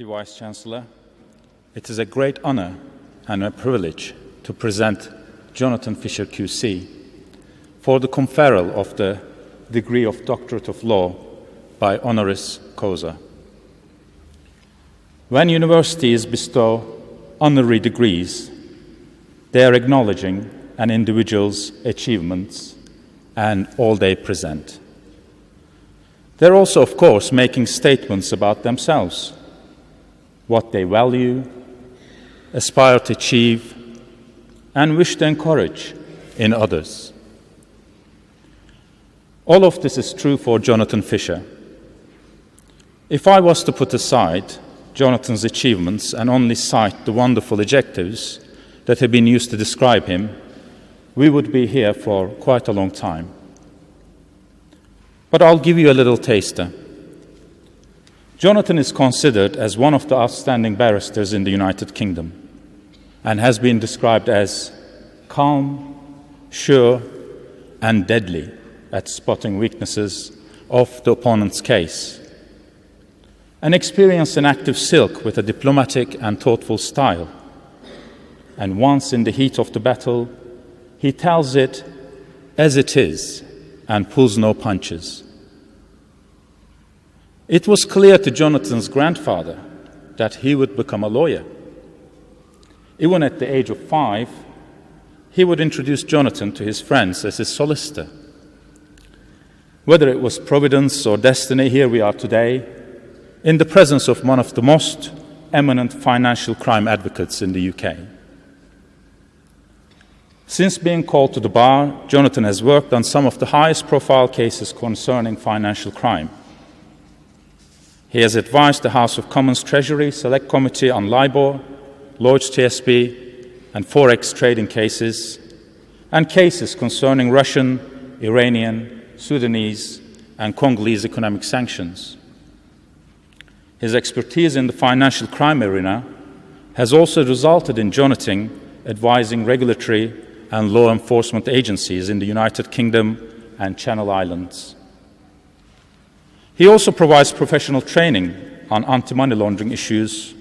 Deputy Vice-Chancellor, it is a great honour and a privilege to present Jonathan Fisher QC for the conferral of the degree of Doctorate of Law by honoris causa. When universities bestow honorary degrees, they are acknowledging an individual's achievements and all they present. They're also, of course, making statements about themselves, what they value, aspire to achieve, and wish to encourage in others. All of this is true for Jonathan Fisher. If I was to put aside Jonathan's achievements and only cite the wonderful adjectives that have been used to describe him, we would be here for quite a long time. But I'll give you a little taster. Jonathan is considered as one of the outstanding barristers in the United Kingdom and has been described as calm, sure, and deadly at spotting weaknesses of the opponent's case. An experienced and active silk with a diplomatic and thoughtful style. And once in the heat of the battle, he tells it as it is and pulls no punches. It was clear to Jonathan's grandfather that he would become a lawyer. Even at the age of 5, he would introduce Jonathan to his friends as his solicitor. Whether it was providence or destiny, here we are today, in the presence of one of the most eminent financial crime advocates in the UK. Since being called to the bar, Jonathan has worked on some of the highest profile cases concerning financial crime. He has advised the House of Commons Treasury Select Committee on LIBOR, Lloyds TSB, and Forex trading cases, and cases concerning Russian, Iranian, Sudanese, and Congolese economic sanctions. His expertise in the financial crime arena has also resulted in Jonathan advising regulatory and law enforcement agencies in the United Kingdom and Channel Islands. He also provides professional training on anti-money laundering issues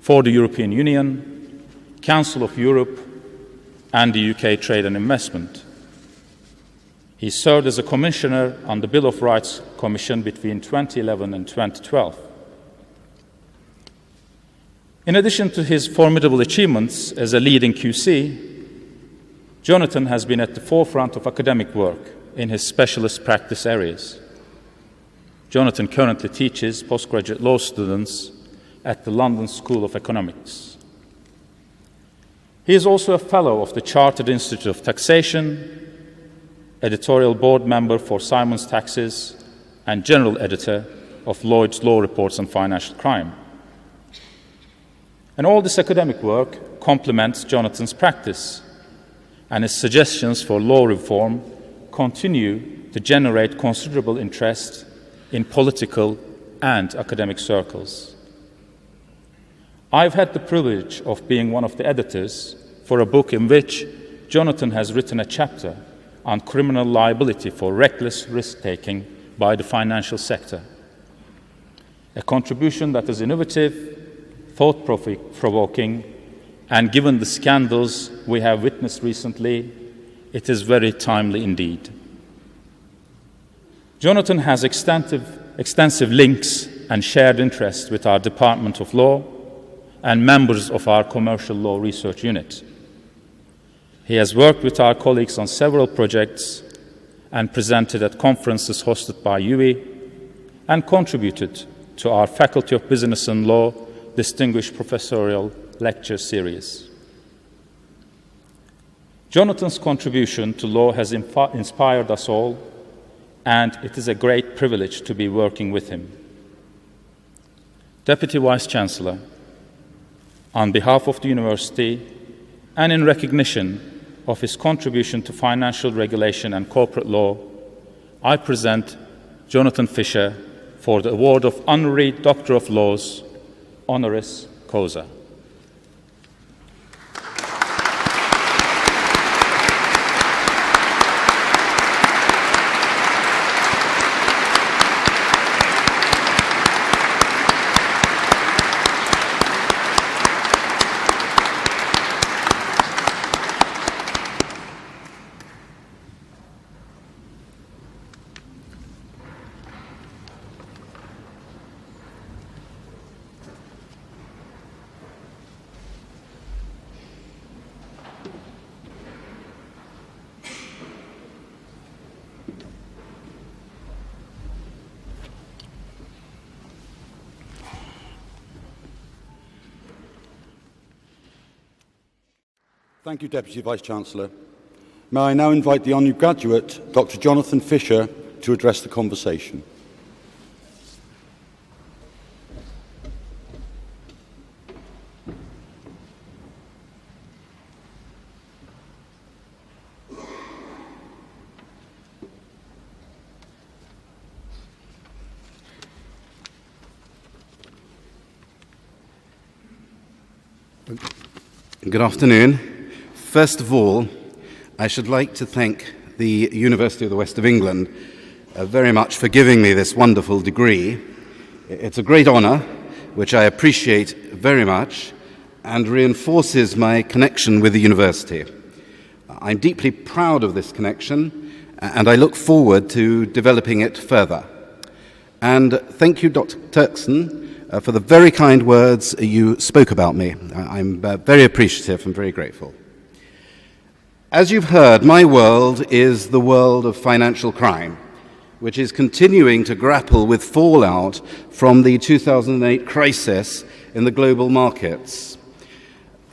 for the European Union, Council of Europe, and the UK Trade and Investment. He served as a commissioner on the Bill of Rights Commission between 2011 and 2012. In addition to his formidable achievements as a leading QC, Jonathan has been at the forefront of academic work in his specialist practice areas. Jonathan currently teaches postgraduate law students at the London School of Economics. He is also a fellow of the Chartered Institute of Taxation, editorial board member for Simon's Taxes, and general editor of Lloyd's Law Reports on Financial Crime. And all this academic work complements Jonathan's practice, and his suggestions for law reform continue to generate considerable interest in political and academic circles. I've had the privilege of being one of the editors for a book in which Jonathan has written a chapter on criminal liability for reckless risk-taking by the financial sector. A contribution that is innovative, thought-provoking, and given the scandals we have witnessed recently, it is very timely indeed. Jonathan has extensive links and shared interests with our Department of Law and members of our Commercial Law Research Unit. He has worked with our colleagues on several projects and presented at conferences hosted by UWE and contributed to our Faculty of Business and Law Distinguished Professorial Lecture Series. Jonathan's contribution to law has inspired us all, and it is a great privilege to be working with him. Deputy Vice-Chancellor, on behalf of the university and in recognition of his contribution to financial regulation and corporate law, I present Jonathan Fisher for the award of Honorary Doctor of Laws, honoris causa. Thank you, Deputy Vice-Chancellor. May I now invite the Honorary Graduate, Dr. Jonathan Fisher, to address the conversation. Good afternoon. First of all, I should like to thank the University of the West of England very much for giving me this wonderful degree. It's a great honour, which I appreciate very much, and reinforces my connection with the university. I'm deeply proud of this connection, and I look forward to developing it further. And thank you, Dr. Turkson, for the very kind words you spoke about me. I'm very appreciative and very grateful. As you've heard, my world is the world of financial crime, which is continuing to grapple with fallout from the 2008 crisis in the global markets.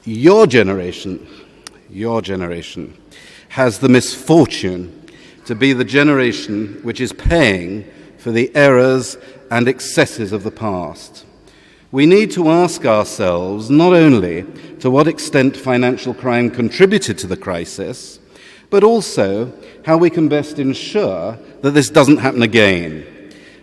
Your generation has the misfortune to be the generation which is paying for the errors and excesses of the past. We need to ask ourselves not only to what extent financial crime contributed to the crisis, but also how we can best ensure that this doesn't happen again.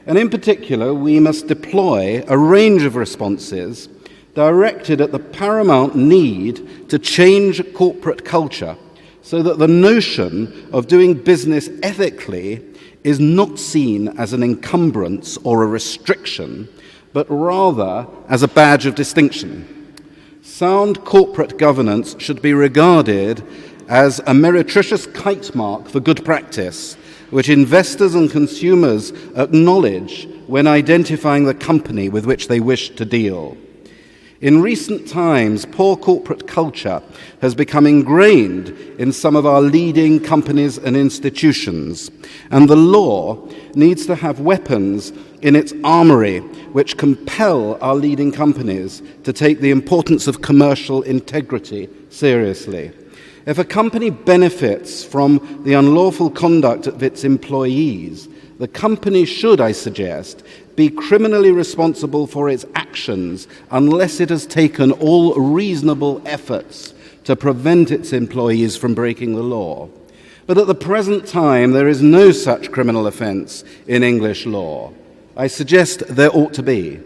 And in particular, we must deploy a range of responses directed at the paramount need to change corporate culture so that the notion of doing business ethically is not seen as an encumbrance or a restriction, but rather as a badge of distinction. Sound corporate governance should be regarded as a meretricious kite mark for good practice, which investors and consumers acknowledge when identifying the company with which they wish to deal. In recent times, poor corporate culture has become ingrained in some of our leading companies and institutions, and the law needs to have weapons in its armory which compel our leading companies to take the importance of commercial integrity seriously. If a company benefits from the unlawful conduct of its employees, the company should, I suggest, be criminally responsible for its actions unless it has taken all reasonable efforts to prevent its employees from breaking the law. But at the present time, there is no such criminal offence in English law. I suggest there ought to be.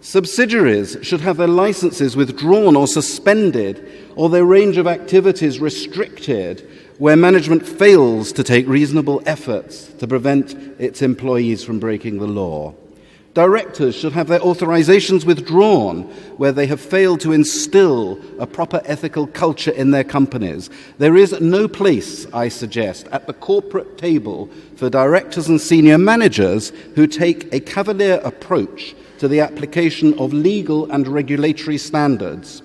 Subsidiaries should have their licenses withdrawn or suspended, or their range of activities restricted where management fails to take reasonable efforts to prevent its employees from breaking the law. Directors should have their authorizations withdrawn where they have failed to instill a proper ethical culture in their companies. There is no place, I suggest, at the corporate table for directors and senior managers who take a cavalier approach to the application of legal and regulatory standards.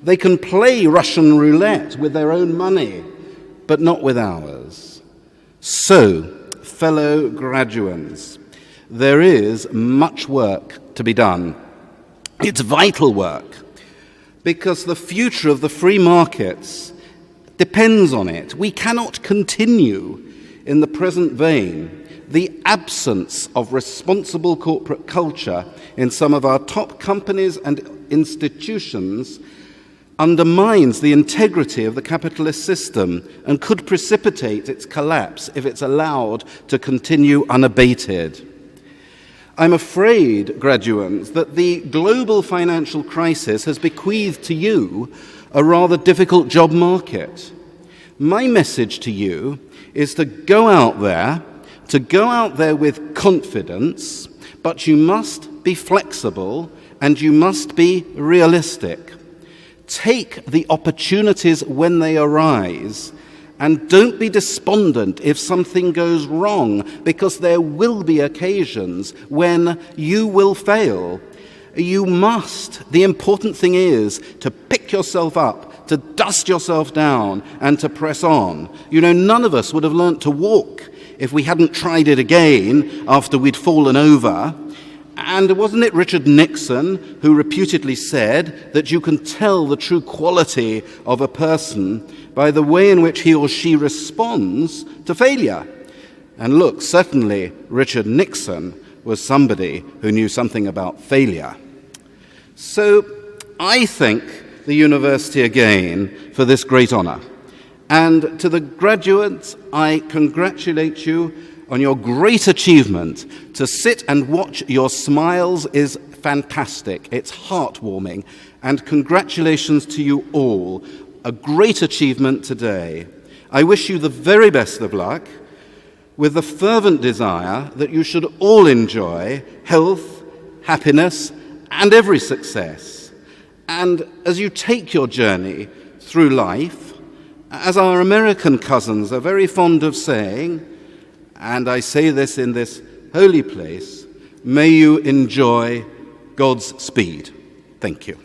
They can play Russian roulette with their own money, but not with ours. So, fellow graduates, there is much work to be done. It's vital work, because the future of the free markets depends on it. We cannot continue in the present vein. The absence of responsible corporate culture in some of our top companies and institutions undermines the integrity of the capitalist system and could precipitate its collapse if it's allowed to continue unabated. I'm afraid, graduates, that the global financial crisis has bequeathed to you a rather difficult job market. My message to you is to go out there with confidence, but you must be flexible and you must be realistic. Take the opportunities when they arise, and don't be despondent if something goes wrong, because there will be occasions when you will fail. The important thing is to pick yourself up, to dust yourself down, and to press on. None of us would have learnt to walk if we hadn't tried it again after we'd fallen over. And wasn't it Richard Nixon who reputedly said that you can tell the true quality of a person by the way in which he or she responds to failure? And look, certainly Richard Nixon was somebody who knew something about failure. So I thank the university again for this great honour. And to the graduates, I congratulate you on your great achievement. To sit and watch your smiles is fantastic. It's heartwarming. And congratulations to you all. A great achievement today. I wish you the very best of luck, with the fervent desire that you should all enjoy health, happiness, and every success. And as you take your journey through life, as our American cousins are very fond of saying, and I say this in this holy place, may you enjoy God's speed. Thank you.